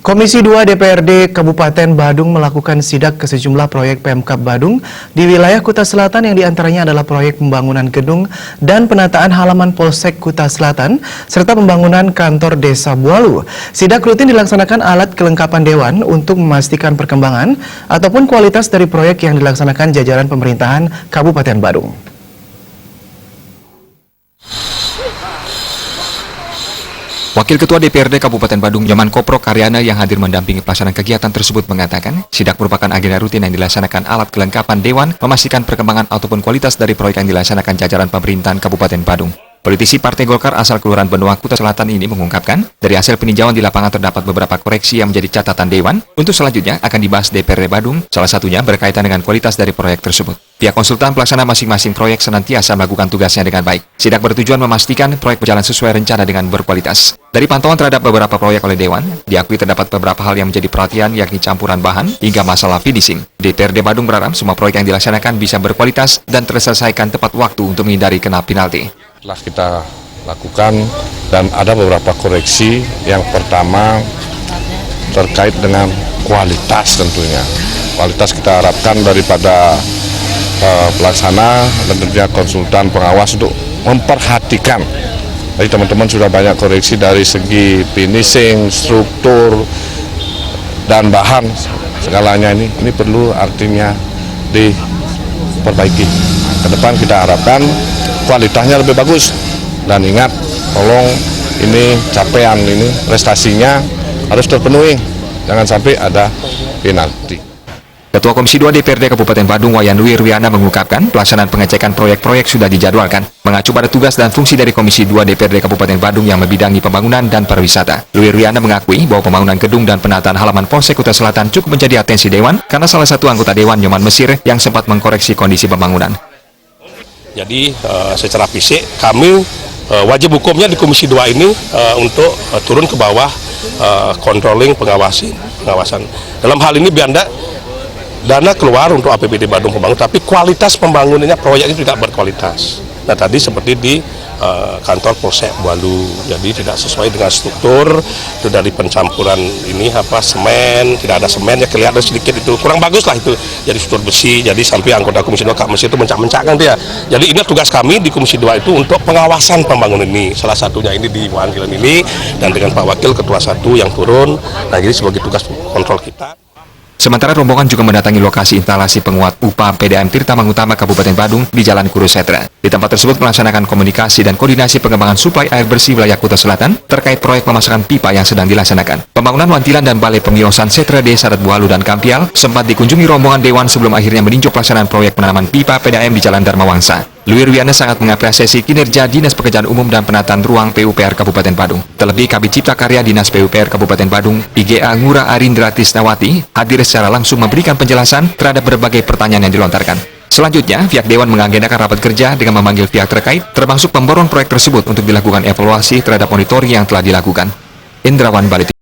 Komisi 2 DPRD Kabupaten Badung melakukan sidak ke sejumlah proyek Pemkab Badung di wilayah Kuta Selatan yang diantaranya adalah proyek pembangunan gedung dan penataan halaman Polsek Kuta Selatan serta pembangunan kantor Desa Bualu. Sidak rutin dilaksanakan alat kelengkapan Dewan untuk memastikan perkembangan ataupun kualitas dari proyek yang dilaksanakan jajaran pemerintahan Kabupaten Badung. Wakil Ketua DPRD Kabupaten Badung, Nyoman Kopro Karyana yang hadir mendampingi pelaksanaan kegiatan tersebut mengatakan, sidak merupakan agenda rutin yang dilaksanakan alat kelengkapan Dewan memastikan perkembangan ataupun kualitas dari proyek yang dilaksanakan jajaran pemerintahan Kabupaten Badung. Politisi Partai Golkar asal Kelurahan Benoa Kuta Selatan ini mengungkapkan, dari hasil peninjauan di lapangan terdapat beberapa koreksi yang menjadi catatan Dewan untuk selanjutnya akan dibahas DPRD Badung, salah satunya berkaitan dengan kualitas dari proyek tersebut. Pihak konsultan pelaksana masing-masing proyek senantiasa melakukan tugasnya dengan baik. Sidak bertujuan memastikan proyek berjalan sesuai rencana dengan berkualitas. Dari pantauan terhadap beberapa proyek oleh Dewan, diakui terdapat beberapa hal yang menjadi perhatian yakni campuran bahan hingga masalah finishing. DPRD Badung berharap semua proyek yang dilaksanakan bisa berkualitas dan terselesaikan tepat waktu untuk menghindari kena penalti. Telah kita lakukan dan ada beberapa koreksi. Yang pertama terkait dengan kualitas tentunya. Kualitas kita harapkan daripada pelaksana dan tentunya konsultan pengawas untuk memperhatikan. Jadi teman-teman sudah banyak koreksi dari segi finishing, struktur, dan bahan segalanya ini perlu artinya diperbaiki. Ke depan kita harapkan kualitasnya lebih bagus dan ingat, tolong ini capaian ini prestasinya harus terpenuhi, jangan sampai ada penalti. Ketua Komisi 2 DPRD Kabupaten Badung Wayan Dwi Riana mengungkapkan pelaksanaan pengecekan proyek-proyek sudah dijadwalkan, mengacu pada tugas dan fungsi dari Komisi 2 DPRD Kabupaten Badung yang membidangi pembangunan dan pariwisata. Dwi Riana mengakui bahwa pembangunan gedung dan penataan halaman Polsek Kuta Selatan cukup menjadi atensi Dewan karena salah satu anggota Dewan Nyoman Mesir yang sempat mengkoreksi kondisi pembangunan. Jadi secara fisik kami wajib hukumnya di Komisi 2 ini untuk turun ke bawah controlling pengawasan. Dalam hal ini biar dana keluar untuk APBD Badung pembangunan, tapi kualitas pembangunannya proyek itu tidak berkualitas. Nah tadi seperti di kantor Polsek Bualu, jadi tidak sesuai dengan struktur itu dari pencampuran ini semen, tidak ada semen ya, kelihatan sedikit itu kurang bagus lah itu. Jadi struktur besi, jadi sampai anggota Komisi 2 Kak Mesir itu mencak-mencakkan dia. Jadi ini tugas kami di Komisi 2 itu untuk pengawasan pembangunan ini. Salah satunya ini di Wanggilan ini dan dengan Pak Wakil Ketua 1 yang turun. Nah ini sebagai tugas kontrol kita. Sementara rombongan juga mendatangi lokasi instalasi penguat UPA PDAM Tirtamang Utama Kabupaten Badung di Jalan Kurusetra. Di tempat tersebut melaksanakan komunikasi dan koordinasi pengembangan suplai air bersih wilayah Kuta Selatan terkait proyek pemasangan pipa yang sedang dilaksanakan. Pembangunan wantilan dan balai pengiosan Setra Desa Bualu dan Kampial sempat dikunjungi rombongan Dewan sebelum akhirnya meninjau pelaksanaan proyek penanaman pipa PDAM di Jalan Dharma Wangsa. Luir Wiana sangat mengapresiasi kinerja Dinas Pekerjaan Umum dan Penataan Ruang PUPR Kabupaten Badung. Terlebih Kabid Cipta Karya Dinas PUPR Kabupaten Badung, IGA Ngura Arindra Tisnawati, hadir secara langsung memberikan penjelasan terhadap berbagai pertanyaan yang dilontarkan. Selanjutnya, pihak Dewan mengagendakan rapat kerja dengan memanggil pihak terkait, termasuk pemborong proyek tersebut untuk dilakukan evaluasi terhadap monitoring yang telah dilakukan. Indrawan Bali.